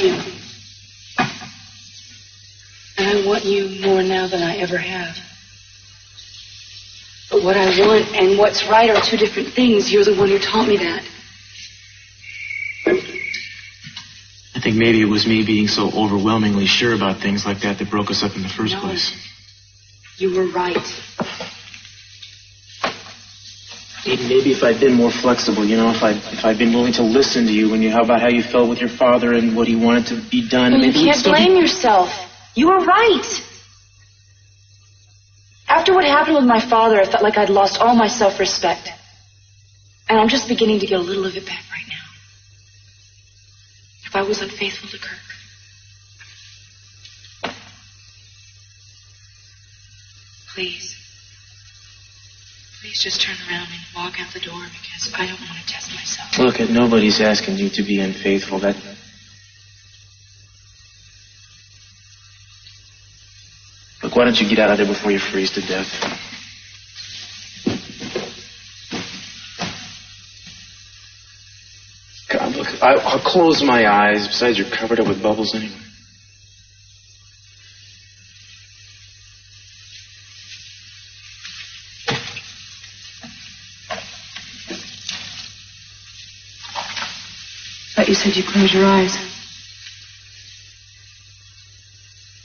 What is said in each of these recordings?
you. And I want you more now than I ever have. But what I want and what's right are two different things. You're the one who taught me that. I think maybe it was me being so overwhelmingly sure about things like that that broke us up in the first place. You were right. Maybe if I'd been more flexible, you know, if I'd been willing to listen to you about how you felt with your father and what he wanted to be done. Well, you can't blame yourself. You were right. After what happened with my father, I felt like I'd lost all my self-respect. And I'm just beginning to get a little of it back right now. If I was unfaithful to Kirk. Please just turn around and walk out the door because I don't want to test myself. Look, nobody's asking you to be unfaithful. Look, why don't you get out of there before you freeze to death? God, look, I'll close my eyes. Besides, you're covered up with bubbles anyway. I thought you said you close your eyes.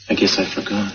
I guess I forgot.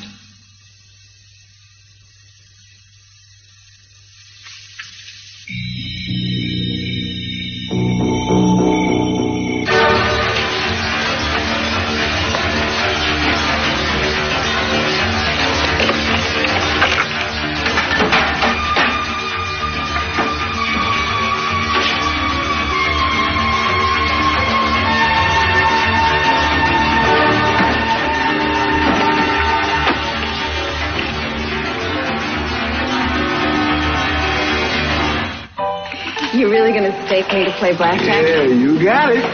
You're really going to stake me to play blackjack? Yeah, you got it.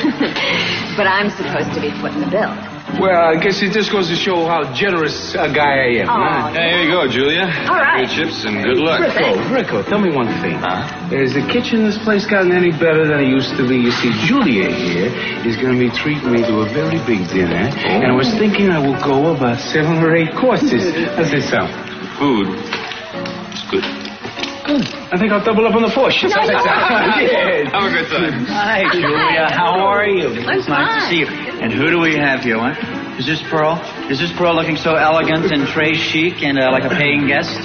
But I'm supposed to be footing the bill. Well, I guess it just goes to show how generous a guy I am. Oh, Hey, here you go, Julia. All right. Good chips and good luck. Rico, tell me one thing. Has the kitchen in this place gotten any better than it used to be? You see, Julia here is going to be treating me to a very big dinner. And I was thinking I will go about 7 or 8 courses. How's it sound? Food. It's good. Good. I think I'll double up on the push. Have a good time. Hi, Julia. How are you? It's nice to see you. And who do we have here, what? Is this Pearl? Is this Pearl looking so elegant and très chic and like a paying guest?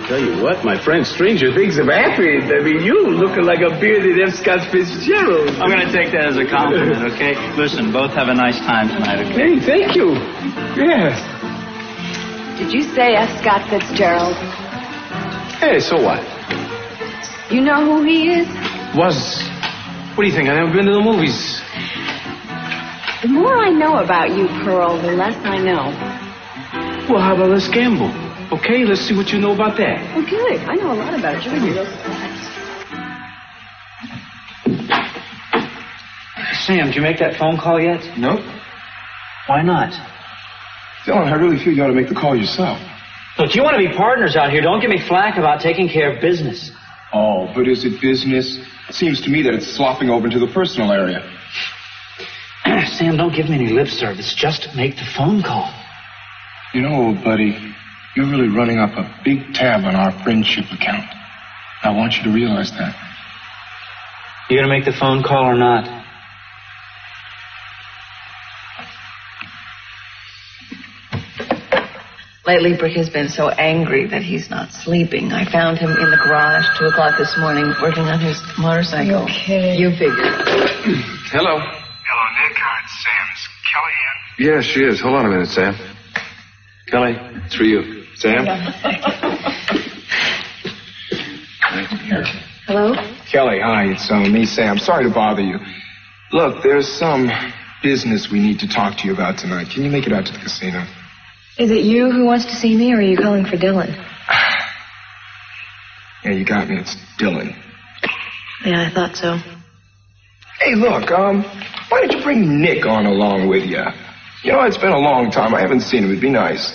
Tell you what, my friend, stranger things have happened. I mean, you looking like a bearded F. Scott Fitzgerald. I'm going to take that as a compliment, okay? Listen, both have a nice time tonight, okay? Hey, thank you. Yes. Did you say F. Scott Fitzgerald? Hey, so what? You know who he is? What do you think? I've never been to the movies. The more I know about you, Pearl, the less I know. Well, how about let's gamble? Okay, let's see what you know about that. Well, good. I know a lot about you. Sam, did you make that phone call yet? No. Why not? Dylan, I really feel you ought to make the call yourself. Look, you want to be partners out here. Don't give me flack about taking care of business. Oh, but is it business? It seems to me that it's slopping over into the personal area. Sam, don't give me any lip service. Just make the phone call. You know, old buddy, you're really running up a big tab on our friendship account. I want you to realize that. You going to make the phone call or not? Lately, Brick has been so angry that he's not sleeping. I found him in the garage 2 o'clock this morning working on his motorcycle. Okay. You figure. Hello. Hello, Nick. It's Sam. Is Kelly in? Yeah, she is. Hold on a minute, Sam. Kelly, it's for you. Sam? Right here. Hello? Kelly, hi. It's me, Sam. Sorry to bother you. Look, there's some business we need to talk to you about tonight. Can you make it out to the casino? Is it you who wants to see me, or are you calling for Dylan? Yeah, you got me. It's Dylan. Yeah, I thought so. Hey, look, why don't you bring Nick on along with you? You know, it's been a long time. I haven't seen him. It'd be nice.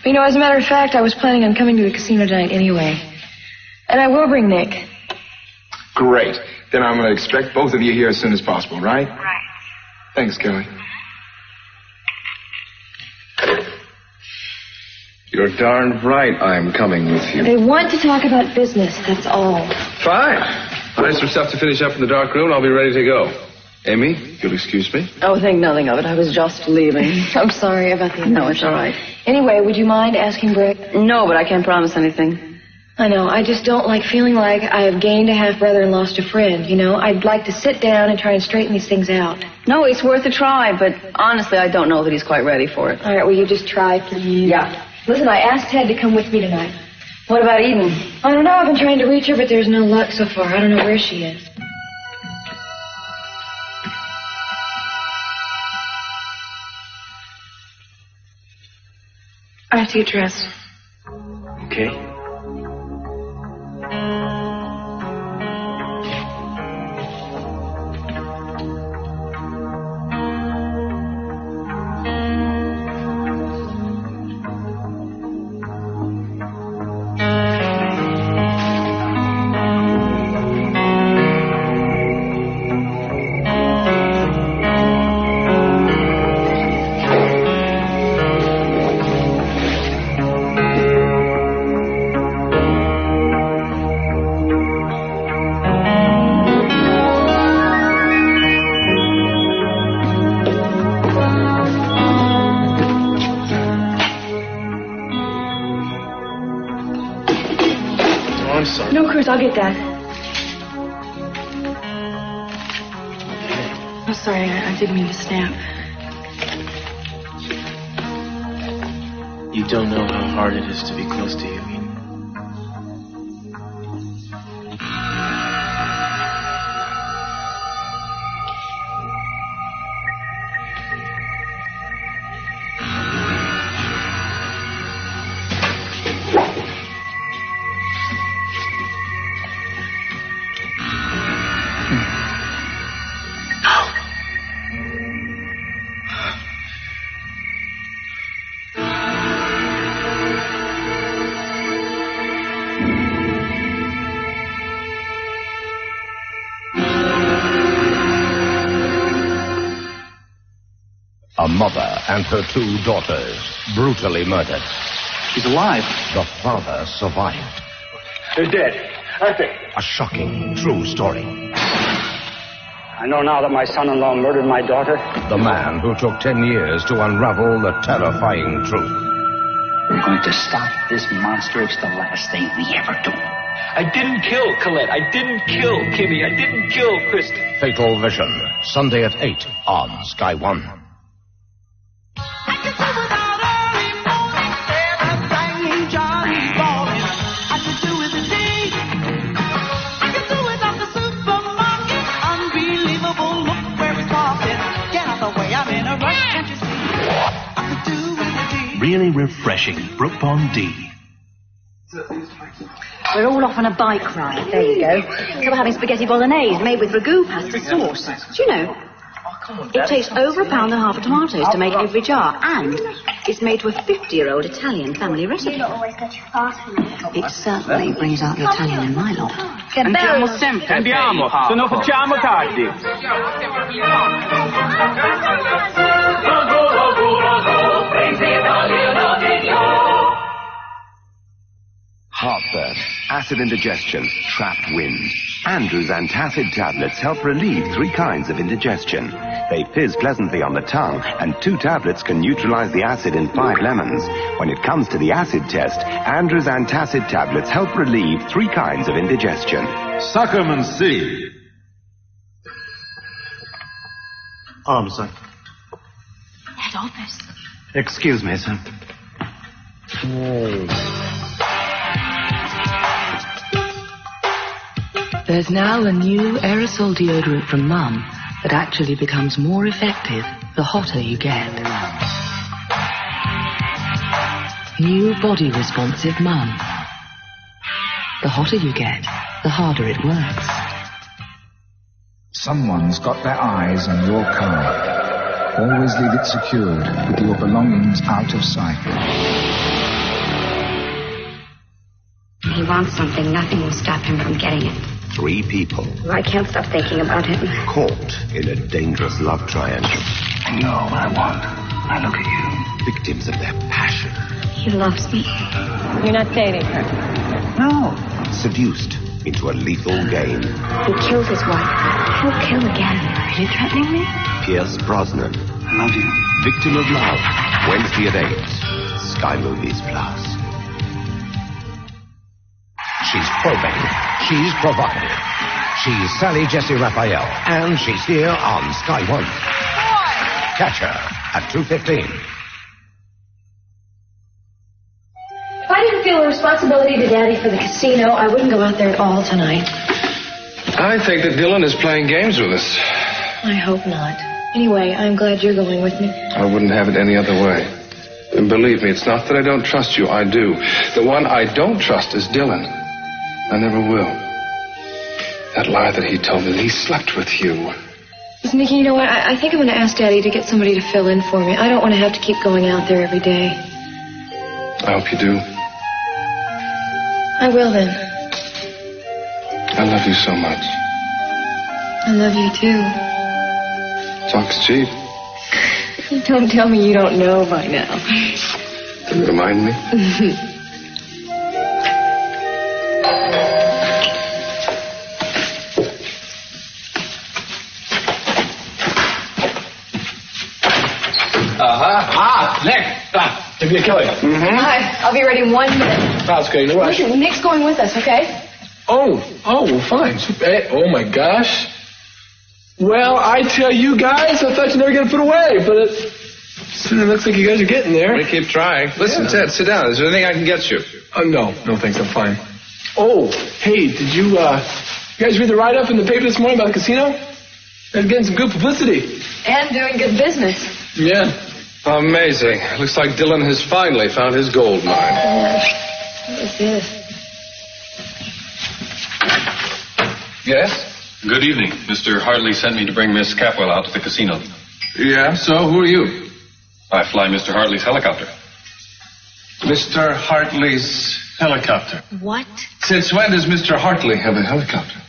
You know, as a matter of fact, I was planning on coming to the casino tonight anyway. And I will bring Nick. Great. Then I'm going to expect both of you here as soon as possible, right? Right. Thanks, Kelly. You're darn right I'm coming with you. I want to talk about business, that's all. Fine. I have some stuff to finish up in the dark room. I'll be ready to go. Amy, you'll excuse me? Oh, think nothing of it. I was just leaving. I'm sorry about the... No, it's all right. Anyway, would you mind asking Brick? No, but I can't promise anything. I know. I just don't like feeling like I have gained a half-brother and lost a friend, you know? I'd like to sit down and try and straighten these things out. No, it's worth a try, but honestly, I don't know that he's quite ready for it. All right, will you just try, please? Yeah. Listen, I asked Ted to come with me tonight. What about Eden? I don't know. I've been trying to reach her, but there's no luck so far. I don't know where she is. I have to get dressed. Okay. No, Cruz, I'll get that. Oh, sorry, I didn't mean to snap. You don't know how hard it is to be close to you. A mother and her 2 daughters brutally murdered. She's alive. The father survived. They're dead, aren't they? A shocking, true story. I know now that my son-in-law murdered my daughter. The man who took 10 years to unravel the terrifying truth. We're going to stop this monster. It's the last thing we ever do. I didn't kill Colette. I didn't kill Kimmy. I didn't kill Kristen. Fatal Vision, Sunday at 8 on Sky One. Really refreshing. Brook Pond D. We're all off on a bike ride. There you go. We're having spaghetti bolognese made with ragu pasta sauce. Do you know, it takes over £1.50 of tomatoes to make every jar, and it's made to a 50-year-old Italian family recipe. You don't always go too fast for me. It certainly brings out the Italian in my lot. Andiamo sempre. Andiamo, se non facciamo tardi. Heartburn, acid indigestion, trapped wind. Andrew's antacid tablets help relieve 3 kinds of indigestion. They fizz pleasantly on the tongue, and 2 tablets can neutralize the acid in 5 lemons. When it comes to the acid test, Andrew's antacid tablets help relieve 3 kinds of indigestion. Suck 'em and see. Sir. Head office. Excuse me, sir. There's now a new aerosol deodorant from Mum that actually becomes more effective the hotter you get. New body responsive Mum. The hotter you get, the harder it works. Someone's got their eyes on your car. Always leave it secured with your belongings out of sight. He wants something. Nothing will stop him from getting it. 3 people I can't stop thinking about him. caught in a dangerous love triangle. I know what I want. I look at you. Victims of their passion. He loves me. You're not dating her? No. Seduced into a lethal game. He killed his wife. He'll kill again. Are you threatening me? Pierce Brosnan. I love you. Victim of Love. Wednesday at 8. Sky Movies Plus. She's probing. She's provocative. She's Sally Jesse Raphael. And she's here on Sky One. Catch her at 2:15. If I didn't feel a responsibility to Daddy for the casino, I wouldn't go out there at all tonight. I think that Dylan is playing games with us. I hope not. Anyway, I'm glad you're going with me. I wouldn't have it any other way. And believe me, it's not that I don't trust you. I do. The one I don't trust is Dylan. I never will. That lie that he told me that he slept with you. Nikki, you know what? I think I'm going to ask Daddy to get somebody to fill in for me. I don't want to have to keep going out there every day. I hope you do. I will then. I love you so much. I love you too. Talk's cheap. Don't tell me you don't know by now. Can you remind me? Nick. Give me a Kelly. Hi, I'll be ready in 1 minute. That's okay, no rush. Listen, Nick's going with us, okay? Oh, well, fine. Oh, my gosh. Well, I tell you guys, I thought you never get to put away, but it looks like you guys are getting there. We keep trying. Listen, Ted, sit down. Is there anything I can get you? No, thanks, I'm fine. Oh, hey, did you guys read the write-up in the paper this morning about the casino? They're getting some good publicity. And doing good business. Yeah. Amazing. Looks like Dylan has finally found his gold mine. Yeah. What is this? Yes? Good evening. Mr. Hartley sent me to bring Miss Capwell out to the casino. Yeah, so who are you? I fly Mr. Hartley's helicopter. Mr. Hartley's helicopter. What? Since when does Mr. Hartley have a helicopter?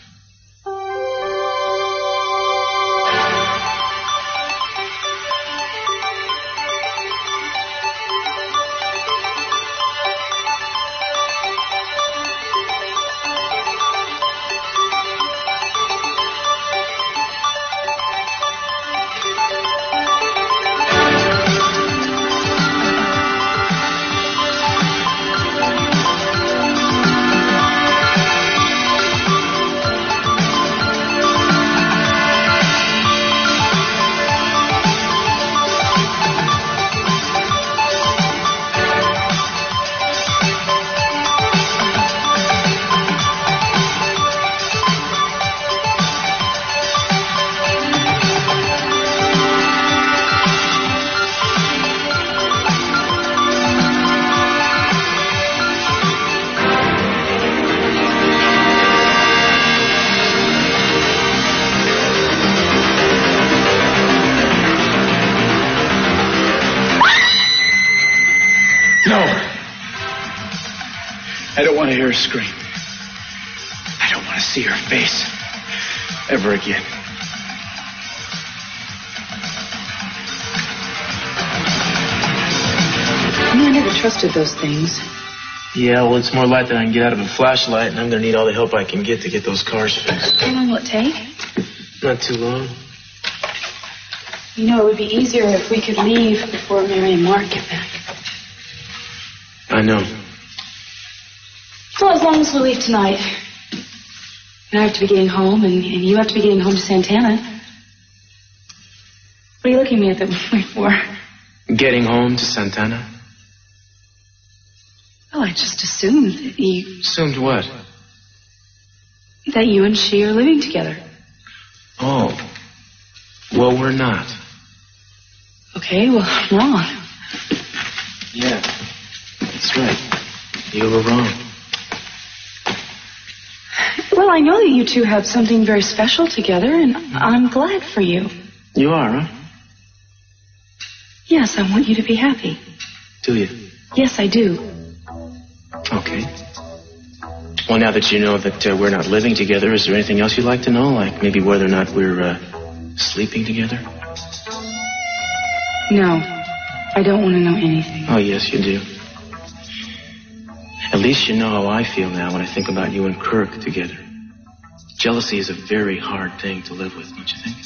I don't want to hear her scream. I don't want to see her face ever again. I never trusted those things. Yeah, well, it's more light than I can get out of a flashlight, and I'm going to need all the help I can get to get those cars fixed. How long will it take? Not too long. You know, it would be easier if we could leave before Mary and Mark get back. I know. Well, as long as we leave tonight. And I have to be getting home, and you have to be getting home to Santana. What are you looking at me for? Getting home to Santana? Oh, I just assumed that you... Assumed what? That you and she are living together. Oh. Well, we're not. Okay, well, I'm wrong. Yeah, that's right. You were wrong. Well, I know that you two have something very special together, and I'm glad for you. You are, huh? Yes, I want you to be happy. Do you? Yes, I do. Okay. Well, now that you know that we're not living together, is there anything else you'd like to know? Like maybe whether or not we're sleeping together? No, I don't want to know anything. Oh, yes, you do. At least you know how I feel now when I think about you and Kirk together. Jealousy is a very hard thing to live with, don't you think?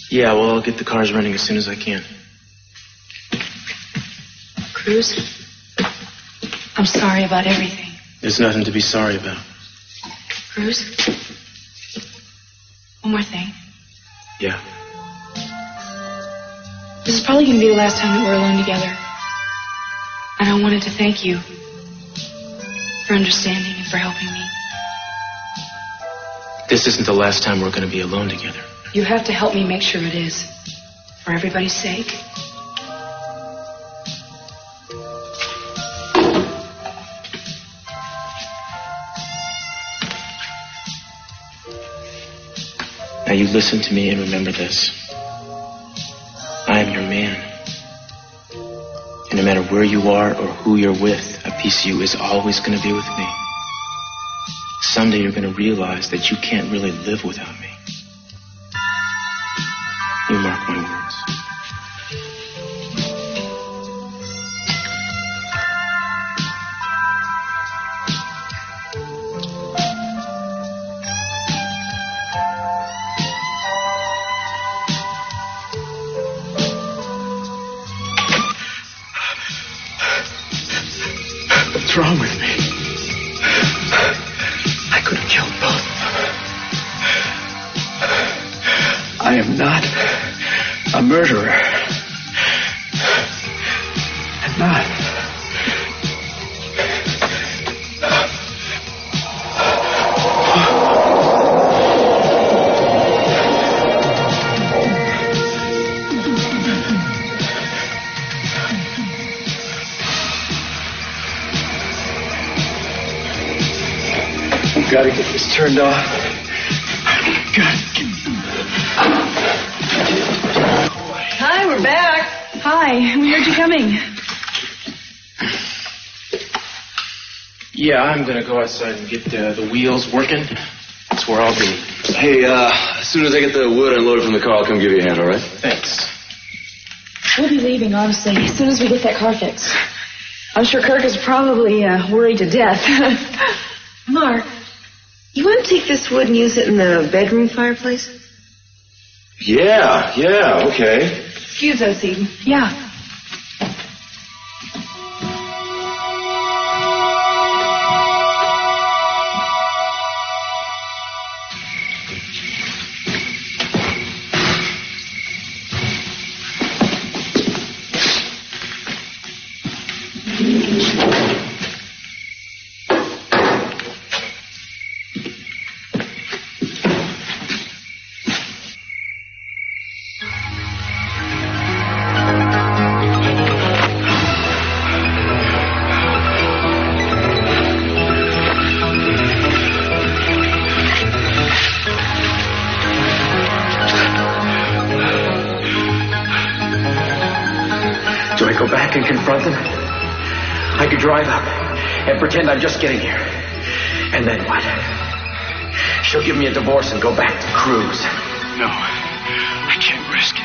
Yeah, well, I'll get the cars running as soon as I can. Cruz, I'm sorry about everything. There's nothing to be sorry about. Cruz, one more thing. Yeah. This is probably going to be the last time that we're alone together. And I wanted to thank you for understanding and for helping me. This isn't the last time we're going to be alone together. You have to help me make sure it is. For everybody's sake. Now you listen to me and remember this. I am your man. And no matter where you are or who you're with, a piece of you is always going to be with me. Someday you're going to realize that you can't really live without me. You mark my words. What's wrong with me? I could have killed both of them. I am not a murderer. I'm not. I've got to get this turned off. Hi, we're back. Hi, we heard you coming. Yeah, I'm going to go outside and get the wheels working. That's where I'll be. Hey, as soon as I get the wood unloaded from the car, I'll come give you a hand, all right? Thanks. We'll be leaving, honestly, as soon as we get that car fixed. I'm sure Kirk is probably worried to death. Mark, you want to take this wood and use it in the bedroom fireplace? Yeah, okay. Excuse us, Eden. Yeah. Do I go back and confront them? I could drive up and pretend I'm just getting here. And then what? She'll give me a divorce and go back to Cruz. No, I can't risk it.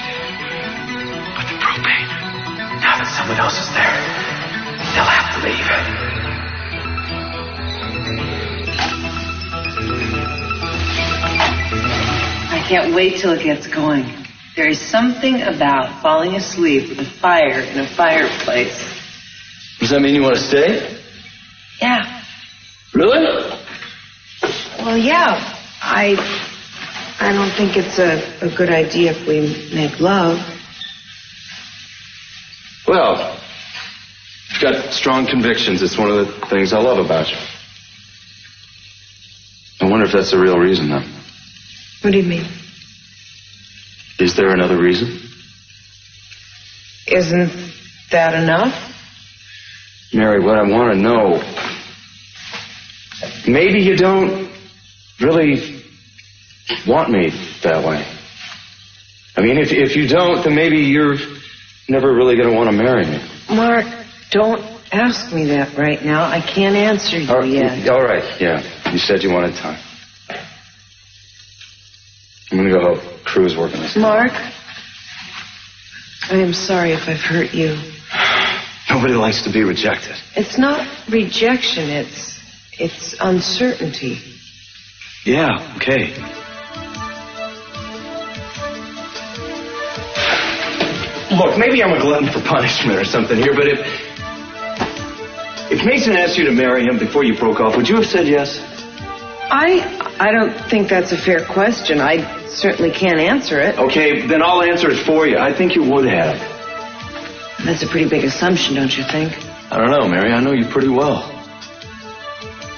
But the propane. Now that someone else is there, they'll have to leave. I can't wait till it gets going. There is something about falling asleep with a fire in a fireplace. Does that mean you want to stay? Yeah. Really? Well, yeah. I don't think it's a good idea if we make love. Well, you've got strong convictions. It's one of the things I love about you. I wonder if that's the real reason, though. What do you mean? Is there another reason? Isn't that enough? Mary, what I want to know, maybe you don't really want me that way. I mean, if you don't, then maybe you're never really going to want to marry me. Mark, don't ask me that right now. I can't answer you yet. All right, yeah. You said you wanted time. I'm going to go help Crew's working this. Mark, I am sorry if I've hurt you. Nobody likes to be rejected. It's not rejection, it's uncertainty. Yeah, okay. Look, maybe I'm a glutton for punishment or something here, but if Mason asked you to marry him before you broke off, would you have said yes? I don't think that's a fair question. I certainly can't answer it. Okay, then I'll answer it for you. I think you would have. That's a pretty big assumption, don't you think? I don't know, Mary. I know you pretty well.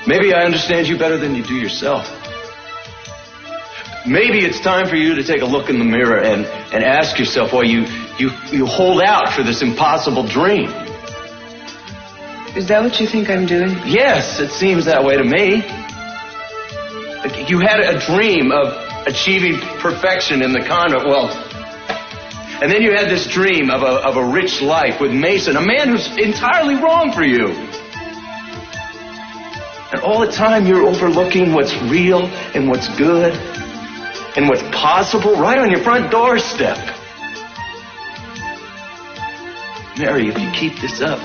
Maybe I understand you better than you do yourself. Maybe it's time for you to take a look in the mirror and ask yourself why you hold out for this impossible dream. Is that what you think I'm doing? Yes, it seems that way to me. You had a dream of achieving perfection in the convent. Well, and then you had this dream of a rich life with Mason, a man who's entirely wrong for you. And all the time you're overlooking what's real and what's good and what's possible right on your front doorstep. Mary, if you keep this up,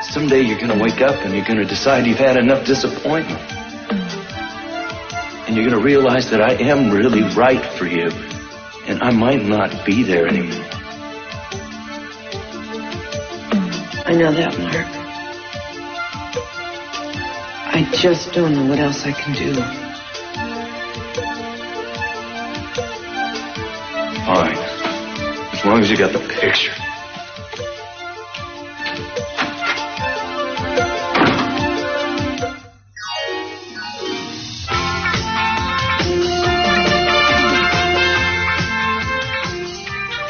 someday you're going to wake up and you're going to decide you've had enough disappointment. And you're going to realize that I am really right for you. And I might not be there anymore. I know that, Mark. I just don't know what else I can do. Fine. As long as you got the picture.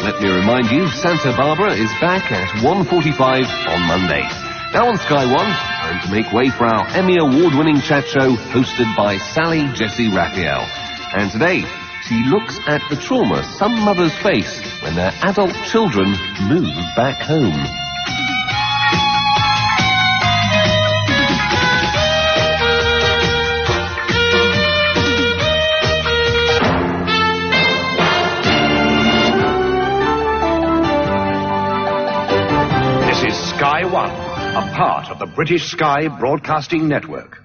Let me remind you, Santa Barbara is back at 1:45 on Monday. Now on Sky One, time to make way for our Emmy Award-winning chat show hosted by Sally Jesse Raphael. And today, she looks at the trauma some mothers face when their adult children move back home. Sky One, a part of the British Sky Broadcasting Network.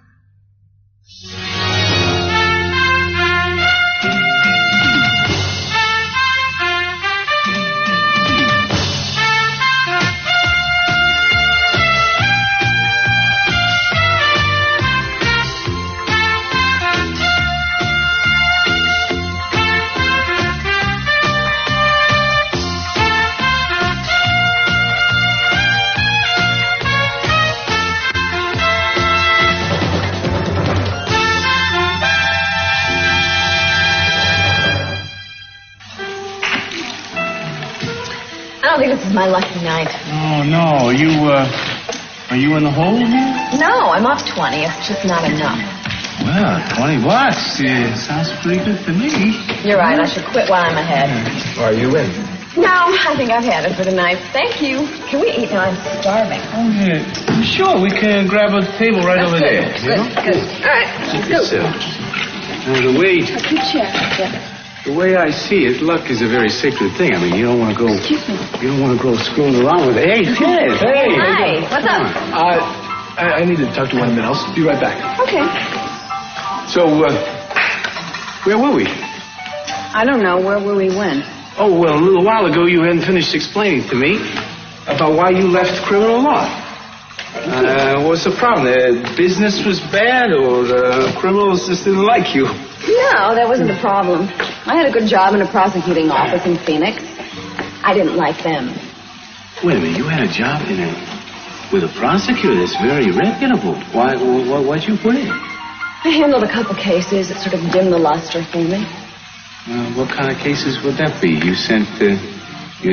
I don't think this is my lucky night. Oh, no. Are you in the hole here? No, I'm up 20. It's just not enough. Well, 20 bucks. Sounds pretty good to me. You're right. I should quit while I'm ahead. Are you in? No, I think I've had it for the night. Thank you. Can we eat now? I'm starving. Oh, yeah. Sure, we can grab a table right over there. Good. All right, let's go. The way I see it, luck is a very sacred thing. I mean, you don't want to go. Excuse me. You don't want to go screwing around with it. Hey, kid. Hey. Hi. What's up? I need to talk to one minute. I'll be right back. Okay. So, where were we? I don't know. Where were we when? Oh, well, a little while ago you hadn't finished explaining to me. About why you left criminal law. What's the problem? The business was bad, or the criminals just didn't like you? No, that wasn't the problem. I had a good job in a prosecuting office in Phoenix. I didn't like them. Wait a minute, you had a job with a prosecutor? That's very reputable. Why'd you quit? I handled a couple cases that sort of dimmed the luster for me. What kind of cases would that be? You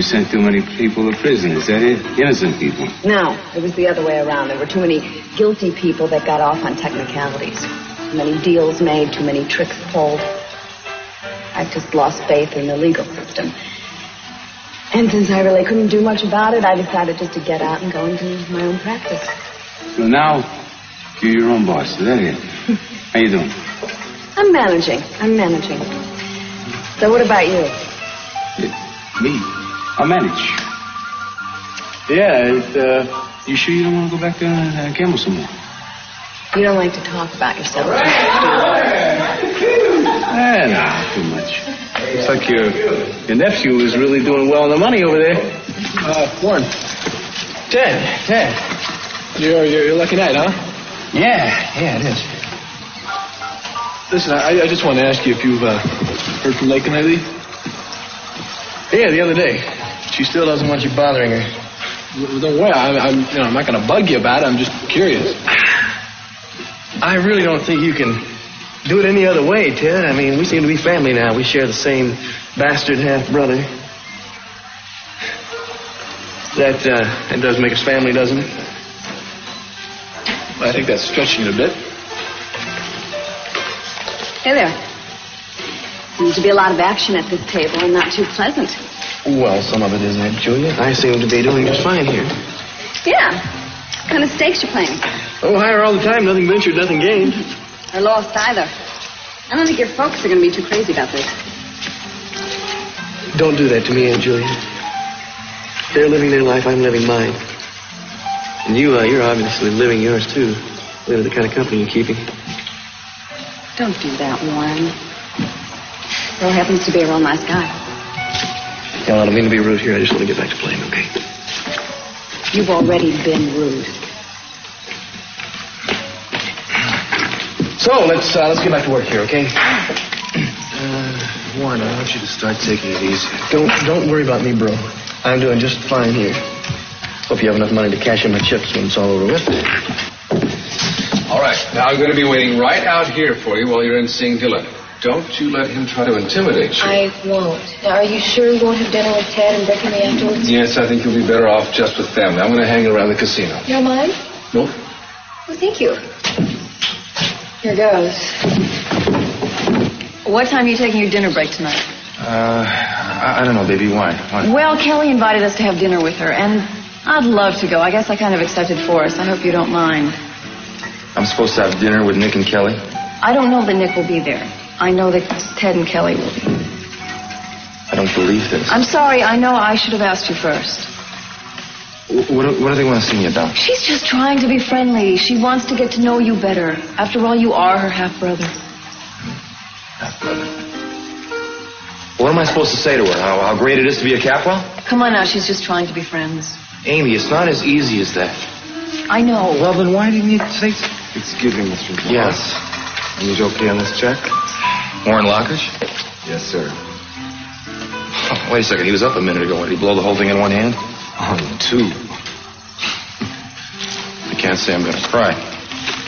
sent too many people to prison. Is that it? Innocent people? No, it was the other way around. There were too many guilty people that got off on technicalities. Too many deals made, too many tricks pulled. I just lost faith in the legal system. And since I really couldn't do much about it, I decided just to get out and go into my own practice. So now, you're your own boss. Is that it? How you doing? I'm managing. So what about you? Me? I'll manage. Yeah, you sure you don't want to go back there and gamble some more? You don't like to talk about yourself. Nah, too much. Looks like your nephew is really doing well on the money over there. Warren. Ted. Your lucky night, huh? Yeah, it is. Listen, I just want to ask you if you've heard from Lakin lately? Yeah, the other day. She still doesn't want you bothering her. Well, don't worry, I'm not going to bug you about it. I'm just curious. I really don't think you can do it any other way, Ted. I mean, we seem to be family now. We share the same bastard half-brother. That does make us family, doesn't it? I think that's stretching it a bit. Hey there. Seems to be a lot of action at this table and not too pleasant. Well, some of it isn't it, Julia? I seem to be doing just fine here. Yeah. What kind of stakes you playing? Oh, higher all the time. Nothing ventured, nothing gained. Or lost either. I don't think your folks are going to be too crazy about this. Don't do that to me, Aunt Julia. They're living their life, I'm living mine. And you're obviously living yours, too. Look at the kind of company you're keeping. Don't do that, Warren. Earl happens to be a real nice guy. Yeah, I don't mean to be rude here. I just want to get back to playing, okay? You've already been rude. So, let's get back to work here, okay? Warren, I want you to start taking it easy. Don't worry about me, bro. I'm doing just fine here. Hope you have enough money to cash in my chips when it's all over with. All right. Now I'm going to be waiting right out here for you while you're in seeing Dylan. Don't you let him try to intimidate you. I won't. Now, are you sure you won't have dinner with Ted and Rick and me afterwards? Yes, I think you'll be better off just with them. I'm going to hang around the casino. You don't mind? Nope. Well, thank you. Here goes. What time are you taking your dinner break tonight? I don't know, baby. Why? Well, Kelly invited us to have dinner with her, and I'd love to go. I guess I kind of accepted for us. I hope you don't mind. I'm supposed to have dinner with Nick and Kelly? I don't know that Nick will be there. I know that Ted and Kelly will be. I don't believe this. I'm sorry. I know I should have asked you first. What do they want to see me about? She's just trying to be friendly. She wants to get to know you better. After all, you are her half-brother. Half-brother? What am I supposed to say to her? How great it is to be a Capwell? Come on now. She's just trying to be friends. Amy, it's not as easy as that. I know. Well, then why didn't you say so? Excuse me, Mr. Moore. Yes. Are you okay on this check? Warren Lockridge? Yes, sir. Oh, wait a second. He was up a minute ago. Did he blow the whole thing in one hand? On two. I can't say I'm going to cry.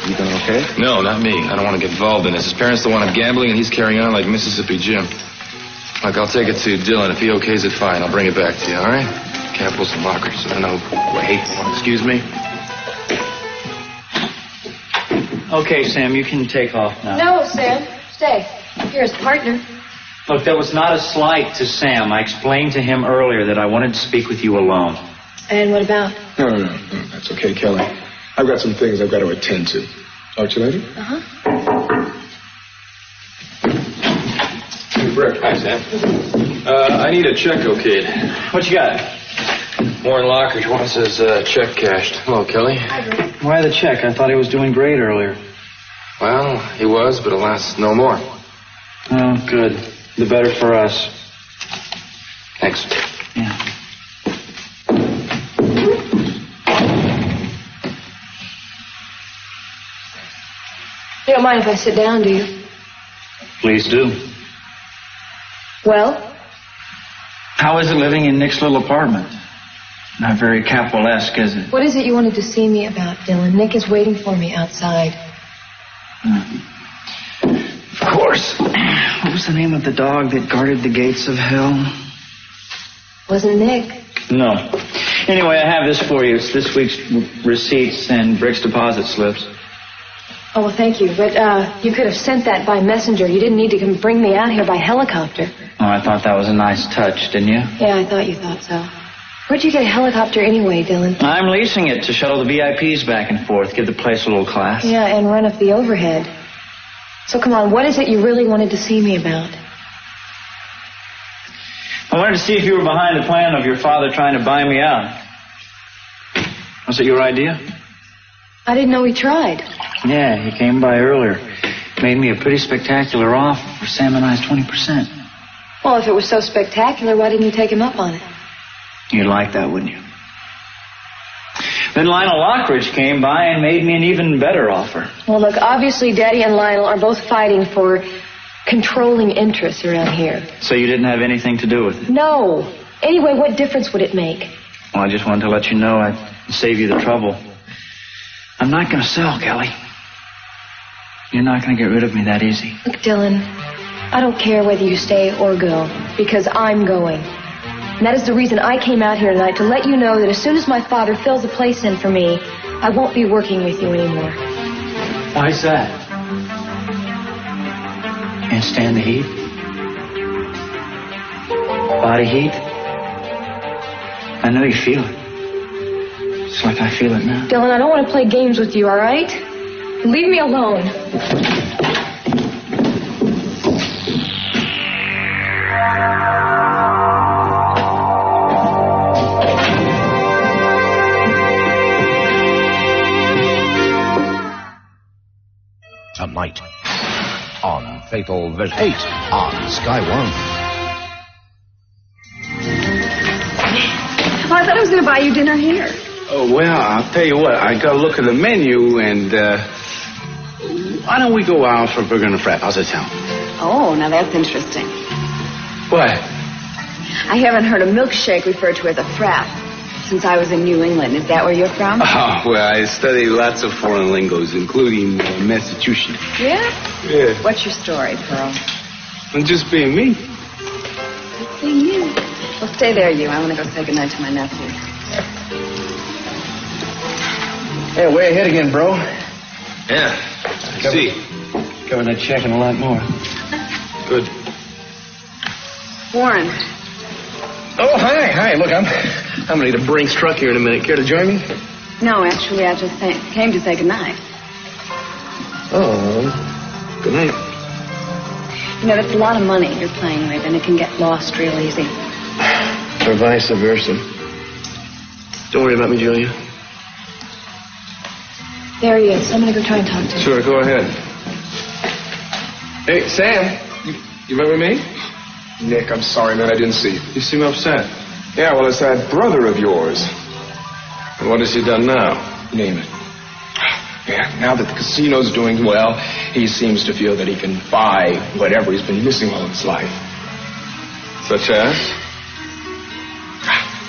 You doing okay? No, not me. I don't want to get involved in this. His parents don't want him gambling, and he's carrying on like Mississippi Jim. Look, I'll take it to Dylan. If he okays it, fine. I'll bring it back to you, all right? Capitals and Lockridge. I don't know. Wait. Excuse me? Okay, Sam, you can take off now. No, Sam. Stay. You're his partner. Look, that was not a slight to Sam. I explained to him earlier that I wanted to speak with you alone. And what about? No. That's okay, Kelly. I've got some things I've got to attend to. Talk to you later? Uh-huh. Hey, Rick. Hi, Sam. I need a check okayed. What you got? Warren Lockridge wants his check cashed. Hello, Kelly. Hi, Rick. Why the check? I thought he was doing great earlier. Well, he was, but alas, no more. Oh, good. The better for us. Thanks. Yeah. don't mind if I sit down, do you? Please do. Well? How is it living in Nick's little apartment? Not very Capwell-esque, is it? What is it you wanted to see me about, Dylan? Nick is waiting for me outside. Of course. What was the name of the dog that guarded the gates of hell? Wasn't Nick? No. Anyway, I have this for you. It's this week's receipts and Brick's deposit slips. Oh, well, thank you. But you could have sent that by messenger. You didn't need to come bring me out here by helicopter. Oh, I thought that was a nice touch, didn't you? Yeah, I thought you thought so. Where'd you get a helicopter anyway, Dylan? I'm leasing it to shuttle the VIPs back and forth, give the place a little class. Yeah, and run up the overhead. So come on, what is it you really wanted to see me about? I wanted to see if you were behind the plan of your father trying to buy me out. Was it your idea? I didn't know he tried. Yeah, he came by earlier. Made me a pretty spectacular offer for Sam and I's 20%. Well, if it was so spectacular, why didn't you take him up on it? You'd like that, wouldn't you? Then Lionel Lockridge came by and made me an even better offer. Well, look, obviously Daddy and Lionel are both fighting for controlling interests around here. So you didn't have anything to do with it? No. Anyway, what difference would it make? Well, I just wanted to let you know I'd save you the trouble. I'm not going to sell, Kelly. You're not going to get rid of me that easy. Look, Dylan, I don't care whether you stay or go, because I'm going. And that is the reason I came out here tonight, to let you know that as soon as my father fills a place in for me, I won't be working with you anymore. Why's that? Can't stand the heat? Body heat? I know you feel it. It's like I feel it now. Dylan, I don't want to play games with you, all right? Leave me alone. Tonight on Fatal Vision 8 on Sky One. Well, I thought I was going to buy you dinner here. Oh, well, I'll tell you what. I got to look at the menu, and why don't we go out for a burger and a frap? How's that sound? Oh, now that's interesting. What? I haven't heard a milkshake referred to as a frap since I was in New England. Is that where you're from? Oh, well, I studied lots of foreign lingos, including Massachusetts. Yeah? Yeah. What's your story, Pearl? I'm just being me. Being you. Well, stay there, you. I want to go say goodnight to my nephew. Hey, way ahead again, bro. Yeah, I see. Covered that check and a lot more. Good. Warren. Oh, hi. Look, I'm gonna need a Brinks truck here in a minute. Care to join me? No, actually, I just came to say goodnight. Oh, good night. You know, that's a lot of money you're playing with, and it can get lost real easy. Or vice versa. Don't worry about me, Julia. There he is. I'm going to go try and talk to him. Sure, go ahead. Hey, Sam, you remember me? Nick, I'm sorry, man, I didn't see you. You seem upset. Yeah, well, it's that brother of yours. And what has he done now? Name it. Yeah, now that the casino's doing well, he seems to feel that he can buy whatever he's been missing all his life. Such as?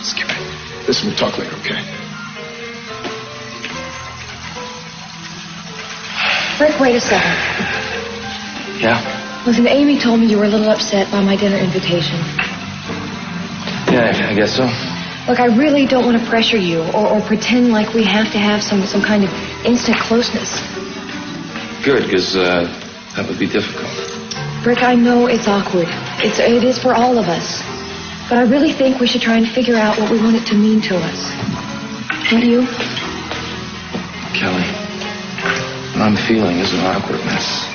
Skip it. Listen, we'll talk later, okay? Rick, wait a second. Yeah? Listen, Amy told me you were a little upset by my dinner invitation. Yeah, I guess so. Look, I really don't want to pressure you or pretend like we have to have some kind of instant closeness. Good, because that would be difficult. Rick, I know it's awkward. It is for all of us. But I really think we should try and figure out what we want it to mean to us. Don't you? Kelly, what I'm feeling is an awkwardness.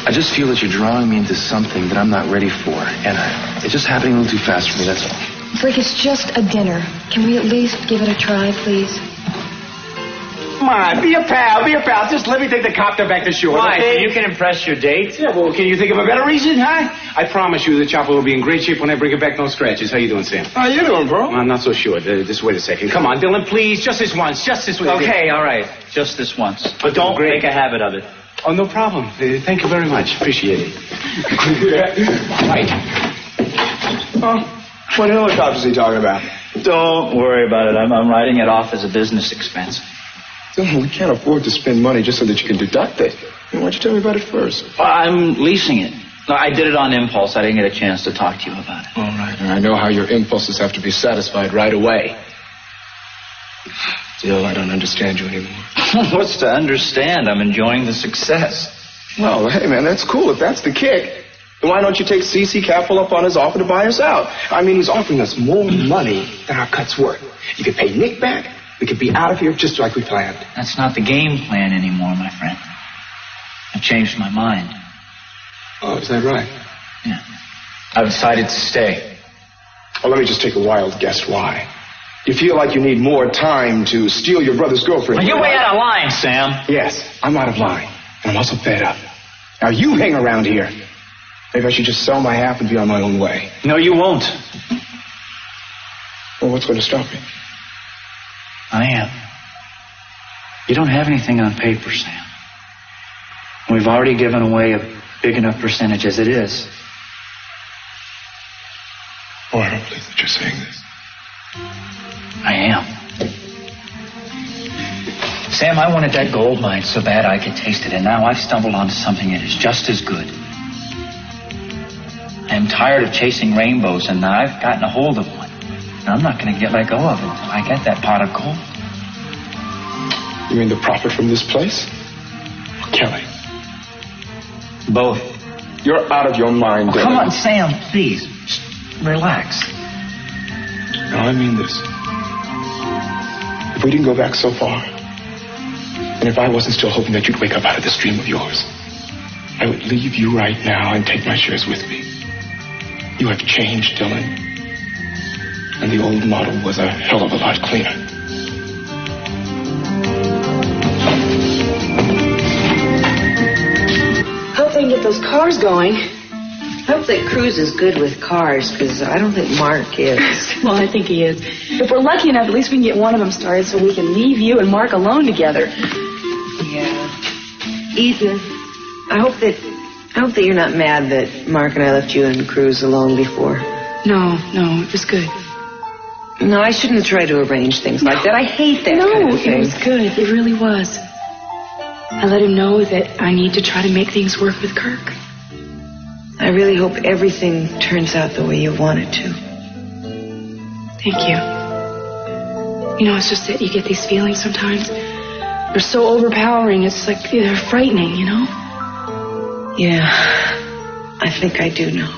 I just feel that you're drawing me into something that I'm not ready for. And it's just happening a little too fast for me, that's all. Rick, it's just a dinner. Can we at least give it a try, please? Come on, be a pal. Just let me take the copter back to shore. Why? Okay? So you can impress your date? Yeah, well, can you think of a better reason, huh? I promise you the chopper will be in great shape when I bring it back, no scratches. How you doing, Sam? How you doing, bro? I'm not so sure. Just wait a second. Come on, Dylan, please. Just this once. Okay, all right. Just this once. But don't make a habit of it. Oh, no problem. Thank you very much. Appreciate it. Right. Oh, what helicopter is he talking about? Don't worry about it. I'm writing it off as a business expense. We can't afford to spend money just so that you can deduct it. Why don't you tell me about it first? Well, I'm leasing it. No, I did it on impulse. I didn't get a chance to talk to you about it. All right. And I know how your impulses have to be satisfied right away. Still, I don't understand you anymore. What's to understand? I'm enjoying the success. Well, hey, man, that's cool. If that's the kick, then why don't you take C.C. Capwell up on his offer to buy us out? I mean, he's offering us more money than our cut's worth. You could pay Nick back. We could be out of here just like we planned. That's not the game plan anymore, my friend. I've changed my mind. Oh, is that right? Yeah. I've decided to stay. Well, let me just take a wild guess why. You feel like you need more time to steal your brother's girlfriend. Well, you're way out of line, Sam. Yes, I'm out of line. And I'm also fed up. Now, you hang around here. Maybe I should just sell my half and be on my own way. No, you won't. Well, what's going to stop me? I am. You don't have anything on paper, Sam. We've already given away a big enough percentage as it is. Oh, I don't believe that you're saying this. I am. Sam, I wanted that gold mine so bad I could taste it, and now I've stumbled onto something that is just as good. I am tired of chasing rainbows, and now I've gotten a hold of one. And I'm not going to let go of it until I get that pot of gold. You mean the profit from this place? Or Kelly? Both. You're out of your mind, Dylan. Come on, Sam, please. Just relax. No, I mean this. If we didn't go back so far, and if I wasn't still hoping that you'd wake up out of this dream of yours, I would leave you right now and take my shares with me. You have changed, Dylan. And the old model was a hell of a lot cleaner. Hope they can get those cars going. Hope that Cruz is good with cars, because I don't think Mark is. Well, I think he is. If we're lucky enough, at least we can get one of them started so we can leave you and Mark alone together. Yeah. Ethan, I hope that you're not mad that Mark and I left you and Cruz alone before. No, it was good. No, I shouldn't have tried to arrange things like that. I hate that kind of thing. No, it was good. It really was. I let him know that I need to try to make things work with Kirk. I really hope everything turns out the way you want it to. Thank you. You know, it's just that you get these feelings sometimes. They're so overpowering. It's like they're frightening, you know? Yeah, I think I do know.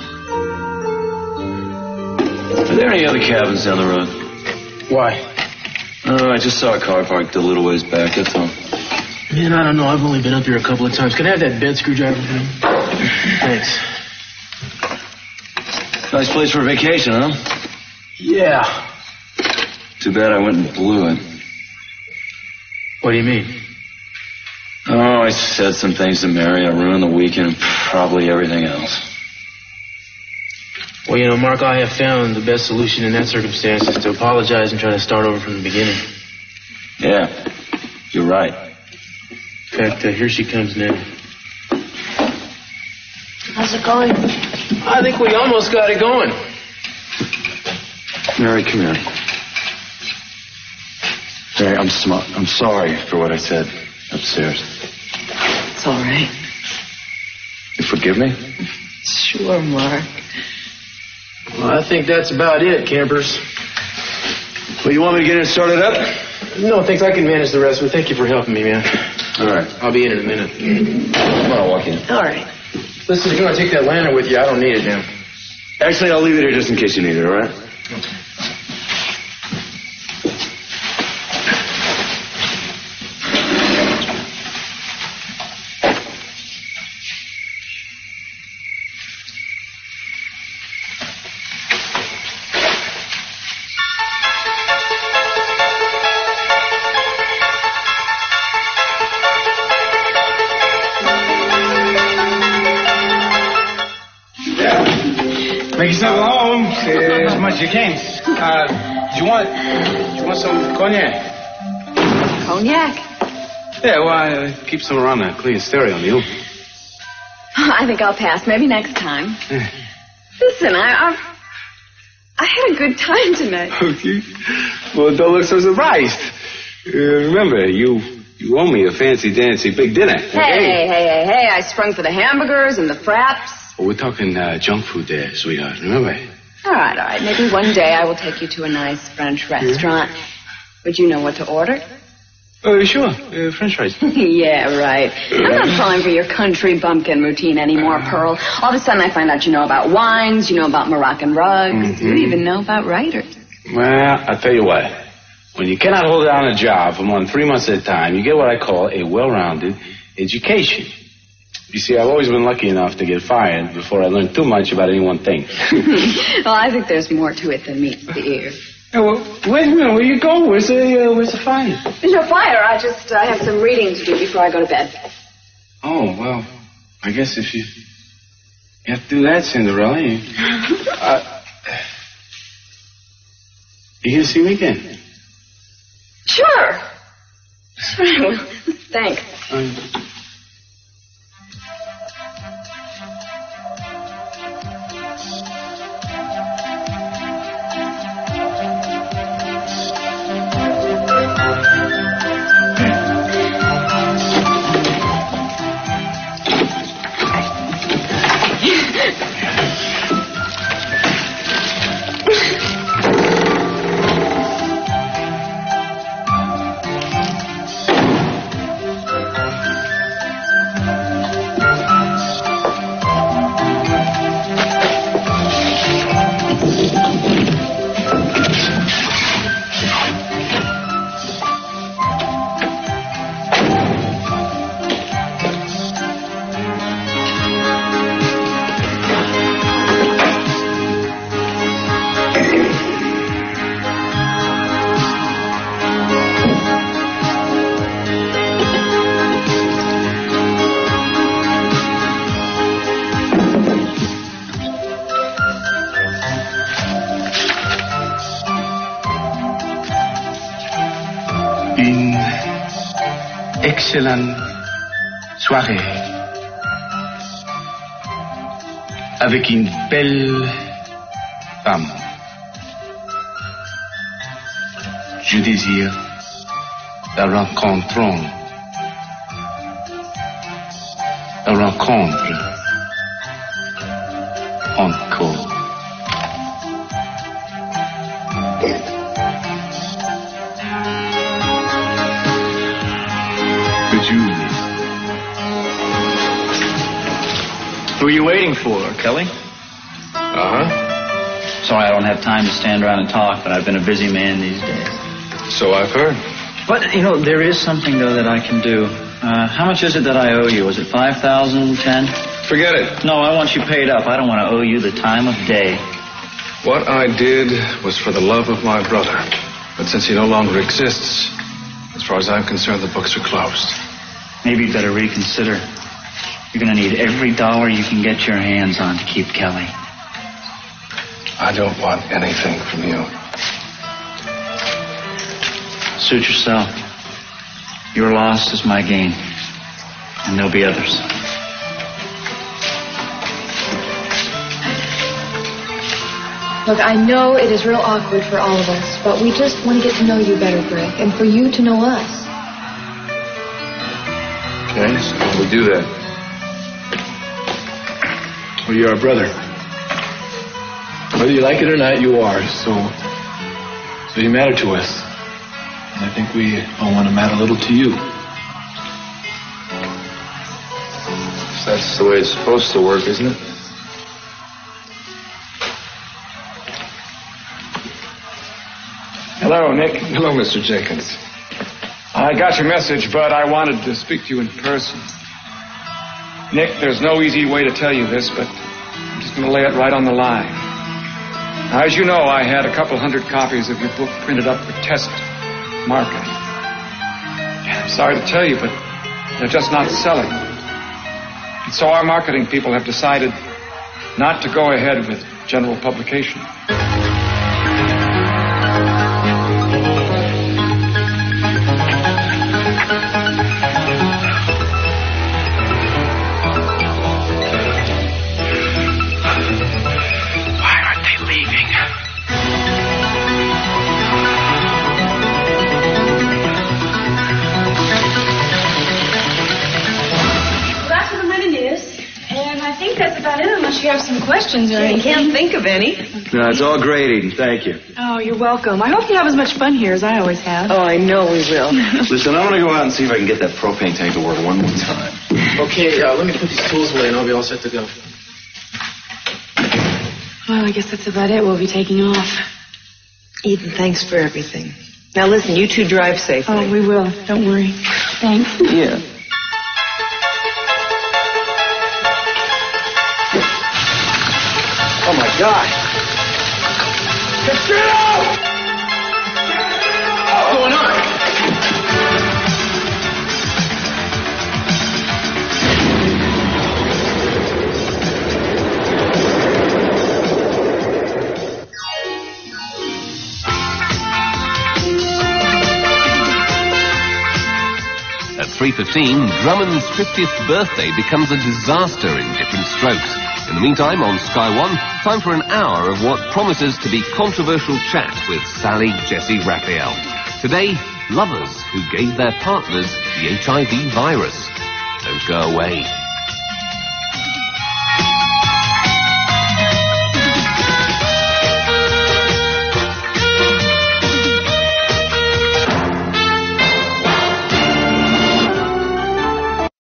Are there any other cabins down the road? Why? I just saw a car parked a little ways back, that's all. Man, I don't know. I've only been up here a couple of times. Can I have that bed screwdriver for me? Thanks. Nice place for a vacation, huh? Yeah. Too bad I went and blew it. What do you mean? Oh, I said some things to Mary. I ruined the weekend and probably everything else. Well, you know, Mark, I have found the best solution in that circumstance is to apologize and try to start over from the beginning. Yeah, you're right. In fact, here she comes now. How's it going? I think we almost got it going. Mary, come here. Mary, I'm sorry for what I said upstairs. It's all right. You forgive me? Sure, Mark. Well, I think that's about it, campers. Well, you want me to get it started up? No, thanks. I can manage the rest of it. Thank you for helping me, man. All right. I'll be in a minute. Come on, I'll walk in. All right. Listen, if you want to take that lantern with you, I don't need it now. Actually, I'll leave it here just in case you need it, all right? Make yourself at home as much as you can. Do you want some cognac? Cognac? Yeah, well, keep some around there. Clear stereo on you. I think I'll pass. Maybe next time. Listen, I had a good time tonight. Okay. Well, don't look so surprised. Remember, you owe me a fancy-dancy big dinner. Hey, I sprung for the hamburgers and the fraps. Well, we're talking junk food there, sweetheart. Remember? All right. Maybe one day I will take you to a nice French restaurant. Would you know what to order? Sure. French fries. Yeah, right. I'm not falling for your country bumpkin routine anymore, Pearl. All of a sudden I find out you know about wines, you know about Moroccan rugs, you even know about writers. Well, I'll tell you what. When you cannot hold down a job for more than 3 months at a time, you get what I call a well-rounded education. You see, I've always been lucky enough to get fired before I learned too much about any one thing. Well, I think there's more to it than meets the ear. Yeah, well, wait a minute. Where you go? Where's the fire? There's no fire. I have some reading to do before I go to bed. Oh, well, I guess if you have to do that, Cinderella, you gonna see me again? Sure. Well, thanks. Excellente soirée avec une belle femme. Je désire la rencontre encore. Who are you waiting for, Kelly? Sorry, I don't have time to stand around and talk, but I've been a busy man these days. So I've heard. But, you know, there is something, though, that I can do. How much is it that I owe you? Was it $5,000, 10? Forget it. No, I want you paid up. I don't want to owe you the time of day. What I did was for the love of my brother. But since he no longer exists, as far as I'm concerned, the books are closed. Maybe you'd better reconsider. You're going to need every dollar you can get your hands on to keep Kelly. I don't want anything from you. Suit yourself. Your loss is my gain. And there'll be others. Look, I know it is real awkward for all of us, but we just want to get to know you better, Greg, and for you to know us. Okay, so we'll do that. Well, you're our brother. Whether you like it or not, you are. So you matter to us. And I think we all want to matter a little to you. That's the way it's supposed to work, isn't it? Hello, Nick. Hello, Mr. Jenkins. I got your message, but I wanted to speak to you in person. Nick, there's no easy way to tell you this, but I'm just going to lay it right on the line. Now, as you know, I had a couple hundred copies of your book printed up for test marketing. I'm sorry to tell you, but they're just not selling. And so our marketing people have decided not to go ahead with general publication. unless you have some questions or anything. I can't think of any. No, it's all great, Eden. Thank you. Oh, you're welcome. I hope you have as much fun here as I always have. Oh, I know we will. Listen, I'm going to go out and see if I can get that propane tank to work one more time. Okay, let me put these tools away and I'll be all set to go. Well, I guess that's about it. We'll be taking off. Eden, thanks for everything. Now listen, you two drive safely. Oh, we will. Don't worry. Thanks. Yeah. Oh, my God. Castillo! What's going on? At 3:15, Drummond's 50th birthday becomes a disaster in different strokes. In the meantime, on Sky One, time for an hour of what promises to be controversial chat with Sally Jesse Raphael. Today, lovers who gave their partners the HIV virus. Don't go away.